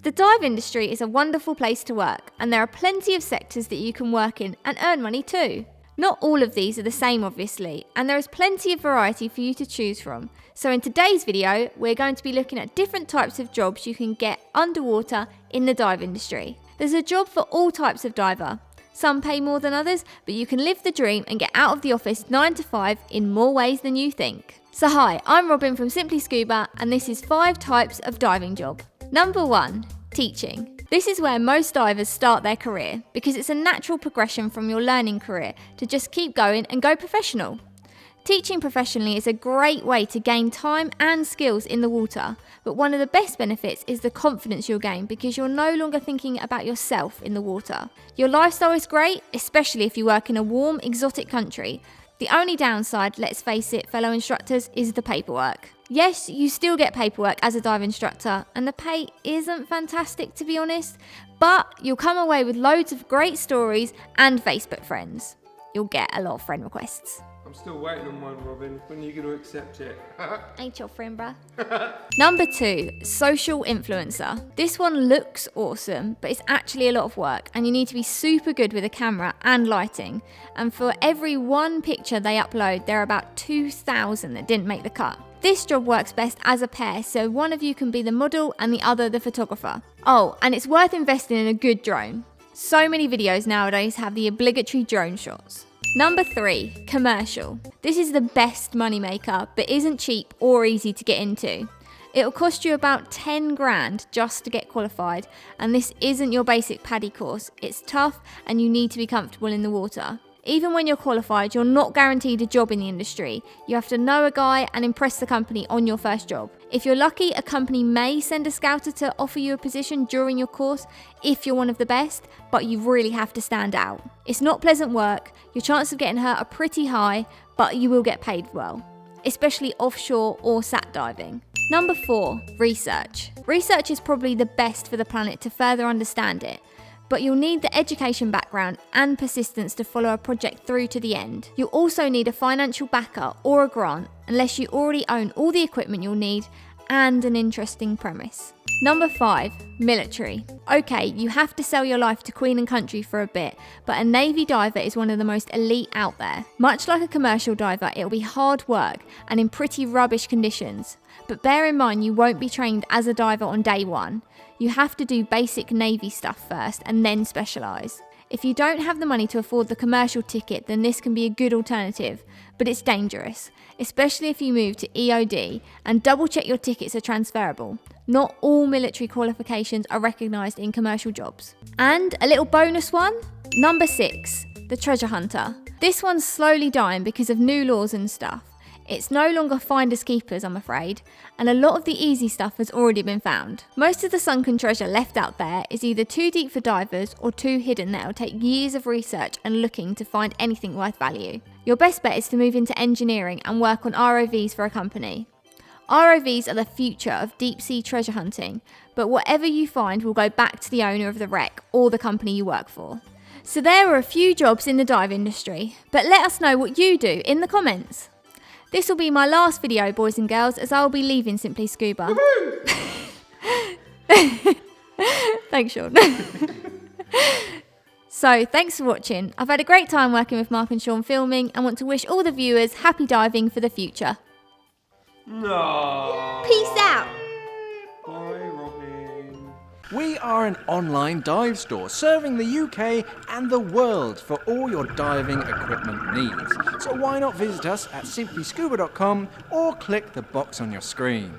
The dive industry is a wonderful place to work, and there are plenty of sectors that you can work in and earn money too. Not all of these are the same obviously, and there is plenty of variety for you to choose from. So in today's video, we're going to be looking at different types of jobs you can get underwater in the dive industry. There's a job for all types of diver. Some pay more than others, but you can live the dream and get out of the office 9 to 5 in more ways than you think. So hi, I'm Robyn from Simply Scuba, and this is 5 types of diving job. Number 1, teaching. This is where most divers start their career because it's a natural progression from your learning career to just keep going and go professional. Teaching professionally is a great way to gain time and skills in the water, but one of the best benefits is the confidence you'll gain because you're no longer thinking about yourself in the water. Your lifestyle is great, especially if you work in a warm, exotic country. The only downside, let's face it, fellow instructors, is the paperwork. Yes, you still get paperwork as a dive instructor, and the pay isn't fantastic to be honest, but you'll come away with loads of great stories and Facebook friends. You'll get a lot of friend requests. I'm still waiting on one, Robyn. When are you going to accept it? Ain't your friend, bruh. Number 2, social influencer. This one looks awesome, but it's actually a lot of work, and you need to be super good with a camera and lighting. And for every one picture they upload, there are about 2,000 that didn't make the cut. This job works best as a pair, so one of you can be the model and the other the photographer. Oh, and it's worth investing in a good drone. So many videos nowadays have the obligatory drone shots. Number 3, commercial. This is the best moneymaker, but isn't cheap or easy to get into. It'll cost you about 10 grand just to get qualified, and this isn't your basic PADI course. It's tough and you need to be comfortable in the water. Even when you're qualified, you're not guaranteed a job in the industry. You have to know a guy and impress the company on your first job. If you're lucky, a company may send a scouter to offer you a position during your course if you're one of the best, but you really have to stand out. It's not pleasant work, your chances of getting hurt are pretty high, but you will get paid well, especially offshore or sat diving. Number 4, research. Research is probably the best for the planet to further understand it. But you'll need the education background and persistence to follow a project through to the end. You'll also need a financial backer or a grant, unless you already own all the equipment you'll need and an interesting premise. Number 5, military. Okay, you have to sell your life to Queen and Country for a bit, but a Navy diver is one of the most elite out there. Much like a commercial diver, it'll be hard work and in pretty rubbish conditions. But bear in mind you won't be trained as a diver on day one. You have to do basic Navy stuff first and then specialise. If you don't have the money to afford the commercial ticket, then this can be a good alternative, but it's dangerous, especially if you move to EOD, and double check your tickets are transferable. Not all military qualifications are recognised in commercial jobs. And a little bonus one, number 6, the treasure hunter. This one's slowly dying because of new laws and stuff. It's no longer finders keepers, I'm afraid, and a lot of the easy stuff has already been found. Most of the sunken treasure left out there is either too deep for divers or too hidden that it'll take years of research and looking to find anything worth value. Your best bet is to move into engineering and work on ROVs for a company. ROVs are the future of deep sea treasure hunting, but whatever you find will go back to the owner of the wreck or the company you work for. So there are a few jobs in the dive industry, but let us know what you do in the comments. This will be my last video, boys and girls, as I will be leaving Simply Scuba. Thanks, Shaun. So, thanks for watching. I've had a great time working with Mark and Shaun filming and want to wish all the viewers happy diving for the future. No. Peace out. Bye, Robyn. We are an online dive store serving the UK and the world for all your diving equipment needs. So why not visit us at simplyscuba.com or click the box on your screen.